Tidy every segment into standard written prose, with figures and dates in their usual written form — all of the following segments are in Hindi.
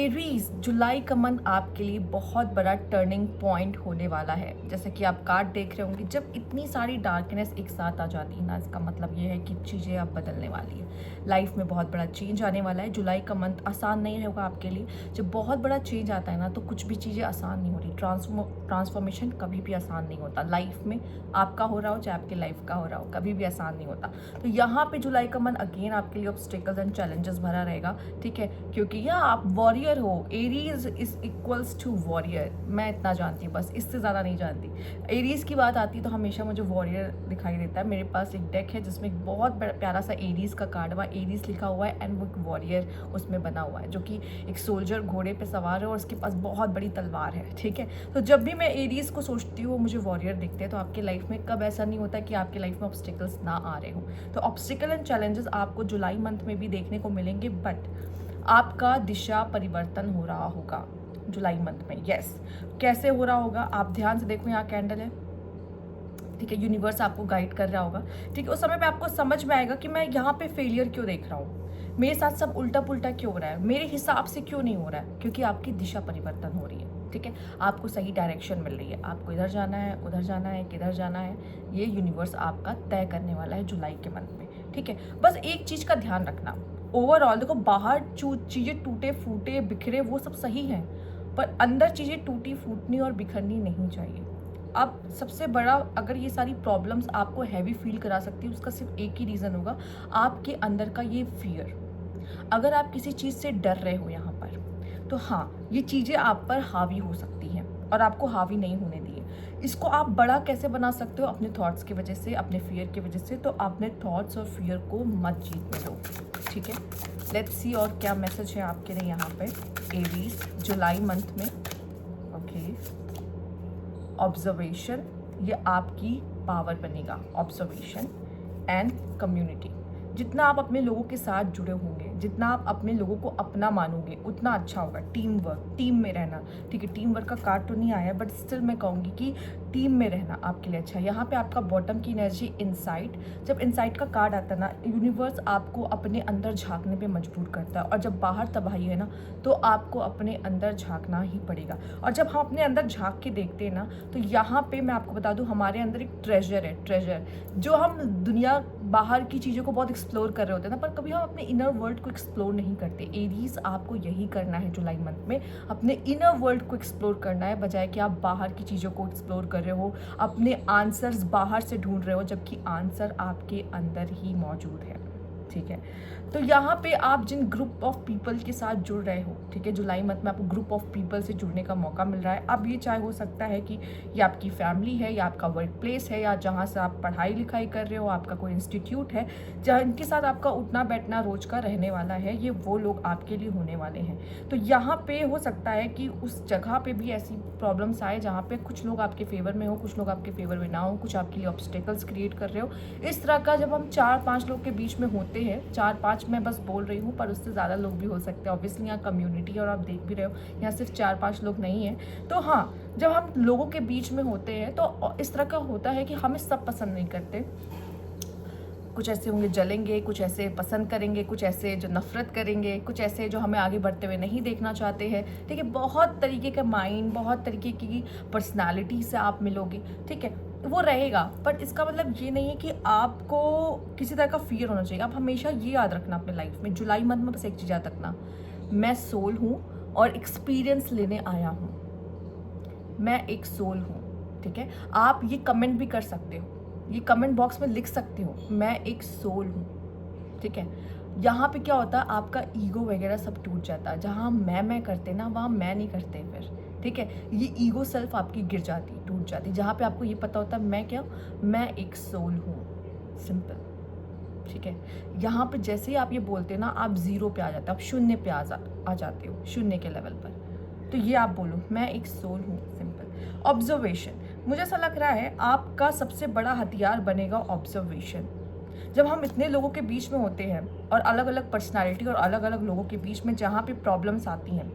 एरीज, जुलाई का मंथ आपके लिए बहुत बड़ा टर्निंग पॉइंट होने वाला है। जैसे कि आप कार्ड देख रहे होंगे, जब इतनी सारी डार्कनेस एक साथ आ जाती है ना, इसका मतलब ये है कि चीज़ें अब बदलने वाली है। लाइफ में बहुत बड़ा चेंज आने वाला है। जुलाई का मंथ आसान नहीं होगा आपके लिए। जब बहुत बड़ा चेंज आता है ना, तो कुछ भी चीज़ें आसान नहीं हो रही। ट्रांसफॉर्मेशन कभी भी आसान नहीं होता लाइफ में। आपका हो रहा हो चाहे आपके लाइफ का हो रहा हो, कभी भी आसान नहीं होता। तो यहाँ पे जुलाई का मंथ अगेन आपके लिए ऑब्स्टिकल्स एंड चैलेंजेस भरा रहेगा, ठीक है। क्योंकि या आप वॉरियर हो, Aries is equals to warrior. मैं इतना जानती हूँ, बस इससे ज़्यादा नहीं जानती। एरीज की बात आती है तो हमेशा मुझे वॉरियर दिखाई देता है। मेरे पास एक डेक है जिसमें एक बहुत प्यारा सा एरीज का कार्ड, वहाँ एरीज लिखा हुआ है एंड वो एक वॉरियर उसमें बना हुआ है, जो कि एक सोल्जर घोड़े पे सवार है और उसके पास बहुत बड़ी तलवार है, ठीक है। तो जब भी मैं एरीज को सोचती हूँ मुझे वॉरियर दिखते हैं। तो आपके लाइफ में कब ऐसा नहीं होता कि आपके लाइफ में ऑब्स्टिकल्स ना आ रहे हो। तो ऑब्स्टिकल एंड चैलेंजेस आपको जुलाई मंथ में भी देखने को मिलेंगे, बट आपका दिशा परिवर्तन हो रहा होगा जुलाई मंथ में। यस, कैसे हो रहा होगा आप ध्यान से देखो, यहाँ कैंडल है, ठीक है। यूनिवर्स आपको गाइड कर रहा होगा, ठीक है। उस समय पे आपको समझ में आएगा कि मैं यहाँ पे फेलियर क्यों देख रहा हूँ, मेरे साथ सब उल्टा पुल्टा क्यों हो रहा है, मेरे हिसाब से क्यों नहीं हो रहा है। क्योंकि आपकी दिशा परिवर्तन हो रही है, ठीक है। आपको सही डायरेक्शन मिल रही है, आपको इधर जाना है, उधर जाना है, किधर जाना है, ये यूनिवर्स आपका तय करने वाला है जुलाई के मंथ में, ठीक है। बस एक चीज़ का ध्यान रखना, ओवरऑल देखो, बाहर चीज़ें टूटे फूटे बिखरे वो सब सही हैं, पर अंदर चीज़ें टूटी फूटनी और बिखरनी नहीं चाहिए। अब सबसे बड़ा, अगर ये सारी प्रॉब्लम्स आपको हैवी फील करा सकती है, उसका सिर्फ एक ही रीज़न होगा, आपके अंदर का ये फियर। अगर आप किसी चीज़ से डर रहे हो यहाँ पर, तो हाँ, ये चीज़ें आप पर हावी हो सकती हैं और आपको हावी नहीं होने दिए। इसको आप बड़ा कैसे बना सकते हो? अपने थॉट्स की वजह से, अपने फियर की वजह से। तो अपने थॉट्स और फियर को मत जीतने दो, ठीक है। लेट्स सी और क्या मैसेज है आपके लिए यहाँ पे एरीज जुलाई मंथ में। ओके, ऑब्जर्वेशन, ये आपकी पावर बनेगा, ऑब्जर्वेशन एंड कम्युनिटी। जितना आप अपने लोगों के साथ जुड़े होंगे, जितना आप अपने लोगों को अपना मानोगे, उतना अच्छा होगा। टीम वर्क, टीम में रहना, ठीक है। टीम वर्क का कार्ड तो नहीं आया, बट स्टिल मैं कहूँगी कि टीम में रहना आपके लिए अच्छा है। यहाँ पे आपका बॉटम की एनर्जी इनसाइट, जब इनसाइट का कार्ड आता है ना, यूनिवर्स आपको अपने अंदर झांकने पे मजबूर करता है। और जब बाहर तबाही है ना, तो आपको अपने अंदर झांकना ही पड़ेगा। और जब हम अपने अंदर झांक के देखते हैं ना, तो यहाँ पे मैं आपको बता दूँ, हमारे अंदर एक ट्रेजर है, ट्रेजर जो हम दुनिया बाहर की चीज़ों को बहुत एक्सप्लोर कर रहे होते हैं ना, पर कभी हम अपने इनर वर्ल्ड को एक्सप्लोर नहीं करते। एरीज, आपको यही करना है जुलाई मंथ में, अपने इनर वर्ल्ड को एक्सप्लोर करना है, बजाय कि आप बाहर की चीज़ों को एक्सप्लोर कर रहे हो, अपने आंसर्स बाहर से ढूंढ रहे हो, जबकि आंसर आपके अंदर ही मौजूद है, ठीक है। तो यहाँ पे आप जिन ग्रुप ऑफ पीपल के साथ जुड़ रहे हो, ठीक है, जुलाई मंथ में आपको ग्रुप ऑफ पीपल से जुड़ने का मौका मिल रहा है। अब ये चाहे हो सकता है कि ये आपकी फैमिली है, या आपका वर्क प्लेस है, या जहाँ से आप पढ़ाई लिखाई कर रहे हो, आपका कोई इंस्टीट्यूट है जहाँ इनके साथ आपका उठना बैठना रोज का रहने वाला है, ये वो लोग आपके लिए होने वाले हैं। तो यहाँ पे हो सकता है कि उस जगह पे भी ऐसी प्रॉब्लम्स आए जहाँ पे कुछ लोग आपके फेवर में हो, कुछ लोग आपके फेवर में ना हो, कुछ आपके लिए ऑब्स्टेकल्स क्रिएट कर रहे हो। इस तरह का जब हम 4-5 लोग के बीच में होते हैं, 4-5 मैं बस बोल रही हूँ, पर उससे ज़्यादा लोग भी हो सकते हैं। ऑब्वियसली यहाँ कम्युनिटी, और आप देख भी रहे हो यहाँ सिर्फ 4-5 लोग नहीं हैं। तो हाँ, जब हम लोगों के बीच में होते हैं तो इस तरह का होता है कि हमें सब पसंद नहीं करते। कुछ ऐसे होंगे जलेंगे, कुछ ऐसे पसंद करेंगे, कुछ ऐसे जो नफरत करेंगे, कुछ ऐसे जो हमें आगे बढ़ते हुए नहीं देखना चाहते हैं, ठीक है। बहुत तरीके का माइंड, बहुत तरीके की पर्सनालिटी से आप मिलोगे, ठीक है, वो रहेगा। बट इसका मतलब ये नहीं है कि आपको किसी तरह का फियर होना चाहिए। आप हमेशा ये याद रखना अपने लाइफ में, जुलाई मंथ में बस एक चीज़ याद रखना, मैं सोल हूँ और एक्सपीरियंस लेने आया हूँ। मैं एक सोल हूँ, ठीक है। आप ये कमेंट भी कर सकते हो, ये कमेंट बॉक्स में लिख सकते हो, मैं एक सोल हूँ, ठीक है। यहाँ पे क्या होता है, आपका ईगो वगैरह सब टूट जाता है। जहाँ मैं करते ना, वहाँ मैं नहीं करते फिर, ठीक है। ये ईगो सेल्फ आपकी गिर जाती, टूट जाती, जहाँ पे आपको ये पता होता है मैं क्या, मैं एक सोल हूँ, सिंपल, ठीक है। यहाँ पे जैसे ही आप ये बोलते हैं ना, आप जीरो पे आ जाते हो, आप शून्य पे आ जाते हो, शून्य के लेवल पर। तो ये आप बोलो, मैं एक सोल हूँ, सिंपल। ऑब्जर्वेशन, मुझे ऐसा लग रहा है आपका सबसे बड़ा हथियार बनेगा ऑब्जर्वेशन। जब हम इतने लोगों के बीच में होते हैं और अलग अलग पर्सनालिटी और अलग अलग लोगों के बीच में जहाँ पे प्रॉब्लम्स आती हैं,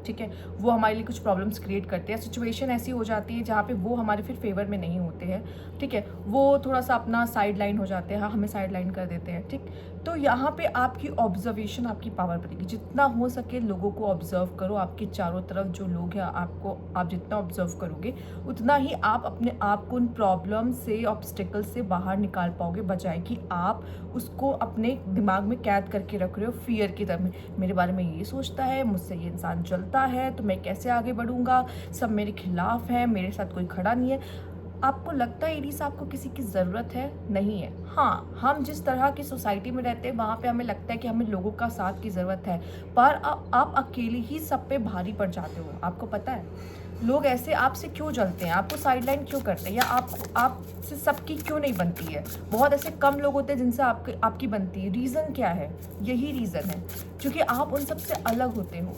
ठीक है, वो हमारे लिए कुछ प्रॉब्लम्स क्रिएट करते हैं। सिचुएशन ऐसी हो जाती है जहाँ पे वो हमारे फिर फेवर में नहीं होते हैं, ठीक है, वो थोड़ा सा अपना साइड लाइन हो जाते हैं, हाँ, हमें साइड लाइन कर देते हैं, ठीक। तो यहाँ पे आपकी ऑब्जर्वेशन आपकी पावर बढ़ेगी। जितना हो सके लोगों को ऑब्जर्व करो, आपके चारों तरफ जो लोग हैं आपको, आप जितना ऑब्जर्व करोगे उतना ही आप अपने आप को उन प्रॉब्लम से, ऑब्स्टिकल से बाहर निकाल पाओगे, बजाय कि आप उसको अपने दिमाग में कैद करके रख रहे हो फियर की तरह। मेरे बारे में ये सोचता है, मुझसे ये इंसान जलता है, तो मैं कैसे आगे बढ़ूंगा, सब मेरे खिलाफ है, मेरे साथ कोई खड़ा नहीं है। आपको लगता है एडीज आपको किसी की ज़रूरत है? नहीं है। हाँ, हम जिस तरह की सोसाइटी में रहते हैं वहाँ पे हमें लगता है कि हमें लोगों का साथ की ज़रूरत है, पर आप अकेले ही सब पे भारी पड़ जाते हो। आपको पता है लोग ऐसे आपसे क्यों जलते हैं, आपको साइडलाइन क्यों करते हैं, या आपसे सबकी क्यों नहीं बनती है? बहुत ऐसे कम लोग होते हैं जिनसे आपकी बनती है। रीज़न क्या है? यही रीज़न है क्योंकि आप उन सबसे अलग होते हो।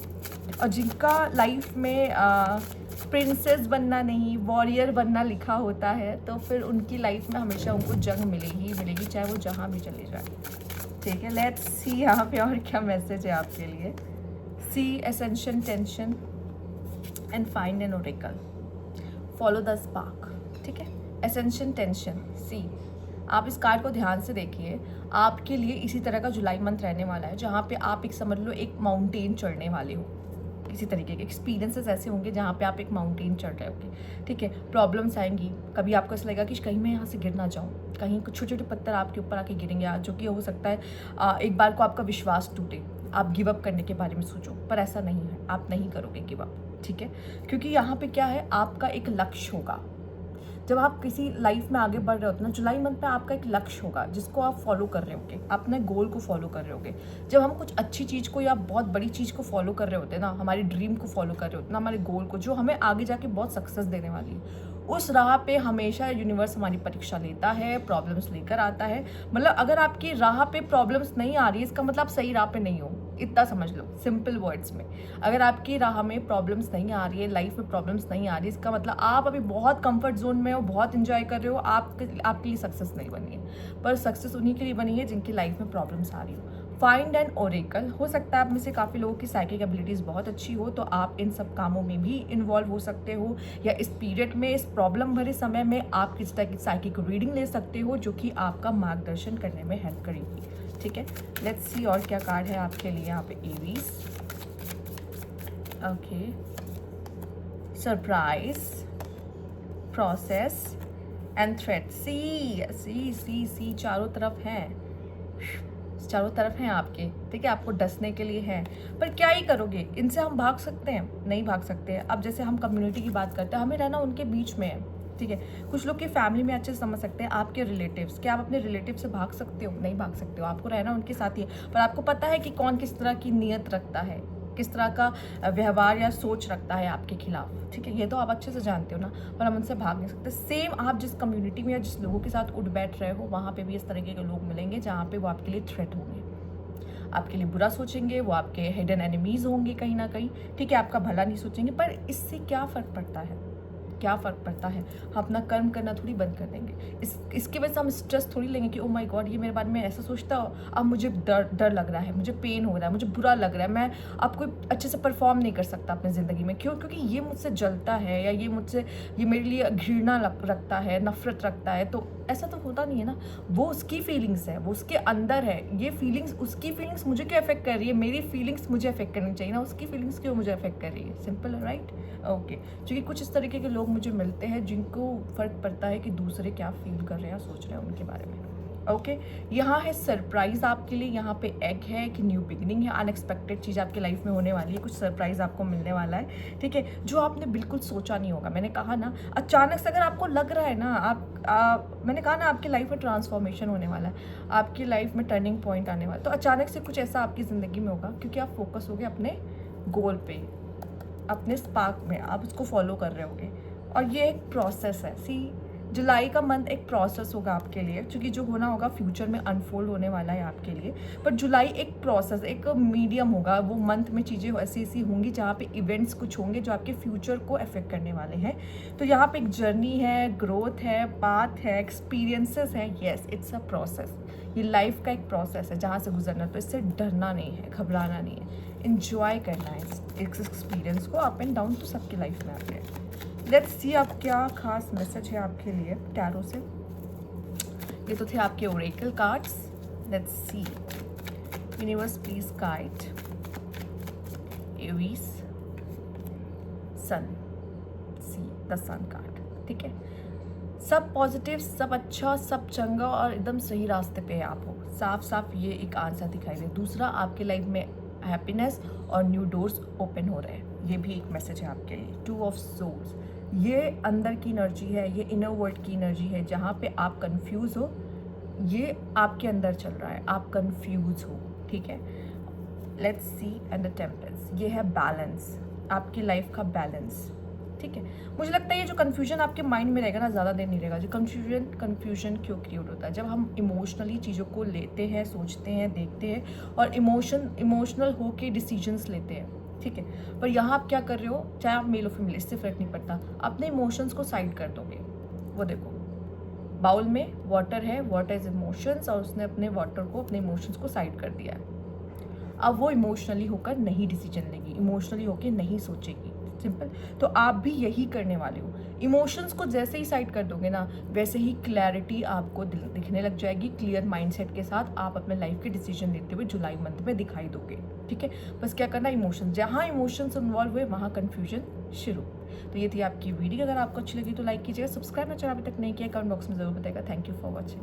और जिनका लाइफ में प्रिंसेस बनना नहीं, वॉरियर बनना लिखा होता है, तो फिर उनकी लाइफ में हमेशा उनको जंग मिलेगी, चाहे वो जहाँ भी चले जाए। ठीक है, लेट्स सी यहाँ पे और क्या मैसेज है आपके लिए। See ascension tension and find an oracle, follow the spark. ठीक है, एसेंशन टेंशन, सी आप इस कार्ड को ध्यान से देखिए। आपके लिए इसी तरह का जुलाई मंथ रहने वाला है जहाँ पे आप एक समझ लो एक माउंटेन चढ़ने वाले हो। इसी तरीके के एक्सपीरियंसेस ऐसे होंगे जहाँ पे आप एक माउंटेन चढ़ रहे होगे। ठीक है, प्रॉब्लम्स आएंगी, कभी आपको ऐसा लगेगा कि कहीं मैं यहाँ से गिर ना जाऊँ, कहीं कुछ छोटे छोटे पत्थर आपके ऊपर आके गिरेंगे, जो कि हो सकता है एक बार को आपका विश्वास टूटे, आप गिव अप करने के बारे में सोचो, पर ऐसा नहीं है, आप नहीं करोगे गिव अप। ठीक है, क्योंकि यहाँ पे क्या है, आपका एक लक्ष्य होगा। जब आप किसी लाइफ में आगे बढ़ रहे होते ना, जुलाई मंथ में आपका एक लक्ष्य होगा जिसको आप फॉलो कर रहे होगे, अपने गोल को फॉलो कर रहे होगे। जब हम कुछ अच्छी चीज़ को या बहुत बड़ी चीज़ को फॉलो कर रहे होते हैं ना, हमारी ड्रीम को फॉलो कर रहे होते हैं ना, हमारे गोल को, जो हमें आगे जाके बहुत सक्सेस देने वाली है, उस राह पे हमेशा यूनिवर्स हमारी परीक्षा लेता है, प्रॉब्लम्स लेकर आता है। मतलब अगर आपकी राह पे प्रॉब्लम्स नहीं आ रही है, इसका मतलब आप सही राह पे नहीं हो, इतना समझ लो सिंपल वर्ड्स में। अगर आपकी राह में प्रॉब्लम्स नहीं आ रही है, लाइफ में प्रॉब्लम्स नहीं आ रही है, इसका मतलब आप अभी बहुत कंफर्ट जोन में हो, बहुत इंजॉय कर रहे हो, आपके लिए सक्सेस नहीं बनी है। पर सक्सेस उन्हीं के लिए बनी है जिनकी लाइफ में प्रॉब्लम्स आ रही हो। फाइंड एन ओरेकल, हो सकता है आप में से काफ़ी लोगों की साइकिक एबिलिटीज़ बहुत अच्छी हो, तो आप इन सब कामों में भी इन्वॉल्व हो सकते हो, या इस पीरियड में, इस प्रॉब्लम भरे समय में आप किस तरह की साइकिक रीडिंग ले सकते हो जो कि आपका मार्गदर्शन करने में हेल्प करेगी। ठीक है, लेट्स सी और क्या कार्ड है आपके लिए यहाँ पे। Aries, okay, surprise, process and threat. सी चारों तरफ हैं, चारों तरफ हैं आपके। ठीक है, आपको डसने के लिए है, पर क्या ही करोगे, इनसे हम भाग सकते हैं? नहीं भाग सकते। अब जैसे हम कम्युनिटी की बात करते हैं, हमें रहना उनके बीच में है। ठीक है, कुछ लोग की फैमिली में अच्छे से समझ सकते हैं, आपके रिलेटिव्स, क्या आप अपने रिलेटिव से भाग सकते हो? नहीं भाग सकते हो, आपको रहना उनके साथ ही है। पर आपको पता है कि कौन किस तरह की नीयत रखता है, किस तरह का व्यवहार या सोच रखता है आपके खिलाफ। ठीक है, ये तो आप अच्छे से जानते हो ना, पर हम उनसे भाग नहीं सकते। सेम आप जिस कम्युनिटी में या जिस लोगों के साथ उठ बैठ रहे हो, वहाँ पे भी इस तरीके के लोग मिलेंगे जहाँ पे वो आपके लिए थ्रेट होंगे, आपके लिए बुरा सोचेंगे, वो आपके हिडन एनिमीज होंगे कहीं ना कहीं। ठीक है, आपका भला नहीं सोचेंगे, पर इससे क्या फ़र्क पड़ता है? क्या फ़र्क पड़ता है? हम अपना कर्म करना थोड़ी बंद कर देंगे। इसकी वजह से हम स्ट्रेस थोड़ी लेंगे कि ओ माय गॉड, ये मेरे बारे में ऐसा सोचता हो, अब मुझे डर लग रहा है, मुझे पेन हो रहा है, मुझे बुरा लग रहा है, मैं अब कोई अच्छे से परफॉर्म नहीं कर सकता अपनी ज़िंदगी में। क्यों? क्योंकि ये मुझसे जलता है, या ये मेरे लिए घृणा रखता है, नफरत रखता है। तो ऐसा तो होता नहीं है ना, वो उसकी फीलिंग्स है, वो उसके अंदर है। ये फीलिंग्स, उसकी फीलिंग्स मुझे क्यों अफेक्ट कर रही है? मेरी फीलिंग्स मुझे अफेक्ट करनी चाहिए ना, उसकी फीलिंग्स क्यों मुझे अफेक्ट कर रही है? सिंपल है, राइट? ओके, क्योंकि कुछ इस तरीके के लोग मुझे मिलते हैं जिनको फ़र्क पड़ता है कि दूसरे क्या फील कर रहे हैं, सोच रहे हैं उनके बारे में। ओके, यहाँ है सरप्राइज़ आपके लिए, यहाँ पे एग है कि न्यू बिगिनिंग है, अनएक्सपेक्टेड चीज़ आपकी लाइफ में होने वाली है, कुछ सरप्राइज़ आपको मिलने वाला है। ठीक है, जो आपने बिल्कुल सोचा नहीं होगा। मैंने कहा ना, अचानक से अगर आपको लग रहा है ना, मैंने कहा ना आपकी लाइफ में ट्रांसफॉर्मेशन होने वाला है, आपकी लाइफ में टर्निंग पॉइंट आने वाला है, तो अचानक से कुछ ऐसा आपकी ज़िंदगी में होगा क्योंकि आप फोकस होगे अपने गोल पे, अपने स्पार्क में, आप उसको फॉलो कर रहे होगे। और ये एक प्रोसेस है। जुलाई का मंथ एक प्रोसेस होगा आपके लिए, क्योंकि जो होना होगा फ्यूचर में अनफोल्ड होने वाला है आपके लिए। पर जुलाई एक प्रोसेस, एक मीडियम होगा। वो मंथ में चीज़ें ऐसी होंगी जहाँ पे इवेंट्स कुछ होंगे जो आपके फ्यूचर को अफेक्ट करने वाले हैं। तो यहाँ पे एक जर्नी है, ग्रोथ है, पाथ है, एक्सपीरियंसेस है। Yes, it's a process. ये लाइफ का एक प्रोसेस है जहाँ से गुजरना, तो इससे डरना नहीं है, घबराना नहीं है, इंजॉय करना है इस एक्सपीरियंस को। अप एंड डाउन तो सबकी लाइफ में आते हैं। लेट्स सी अब क्या खास मैसेज है आपके लिए टैरो से। ये तो थे आपके oracle cards. Let's see. Universe please guide Aries sun, see the sun card, ठीक है। सब पॉजिटिव, सब अच्छा, सब चंगा और एकदम सही रास्ते पे आप हो, साफ साफ ये एक आंसर दिखाई दे। दूसरा, आपके लाइफ में हैप्पीनेस और न्यू डोर्स ओपन हो रहे हैं, ये भी एक मैसेज है आपके लिए। 2 ऑफ सोर्स, ये अंदर की एनर्जी है, ये इनर वर्ल्ड की एनर्जी है, जहाँ पे आप कंफ्यूज हो, ये आपके अंदर चल रहा है, आप कंफ्यूज हो, ठीक है। Let's see and the temples, ये है बैलेंस, आपकी लाइफ का बैलेंस, ठीक है। मुझे लगता है ये जो कन्फ्यूजन आपके माइंड में रहेगा ना, ज़्यादा देर नहीं रहेगा। जो कन्फ्यूजन क्यों क्रिएट होता है? जब हम इमोशनली चीज़ों को लेते हैं, सोचते हैं, देखते हैं और इमोशनल होके डिसीजंस लेते हैं, ठीक है। पर यहाँ आप क्या कर रहे हो, चाहे आप मेल और फीमेल, इससे फ़र्क नहीं पड़ता, अपने इमोशंस को साइड कर दोगे। वो देखो, बाउल में वाटर है, वाटर इज इमोशंस, और उसने अपने वाटर को, अपने इमोशंस को साइड कर दिया है। अब वो इमोशनली होकर नहीं डिसीजन लेगी, इमोशनली होकर नहीं सोचेगी, सिंपल। तो आप भी यही करने वाले हो। इमोशंस को जैसे ही साइड कर दोगे ना, वैसे ही क्लैरिटी आपको दिखने लग जाएगी। क्लियर माइंडसेट के साथ आप अपने लाइफ के डिसीजन लेते हुए जुलाई मंथ में दिखाई दोगे, ठीक है। बस क्या करना, इमोशन, जहाँ इमोशंस इन्वॉल्व हुए वहाँ कन्फ्यूजन शुरू। तो ये थी आपकी वीडियो। अगर आपको अच्छी लगी तो लाइक कीजिएगा, सब्सक्राइब ना चैनल अभी तक नहीं किया, कमेंट बॉक्स में जरूर बताएगा। Thank you for watching.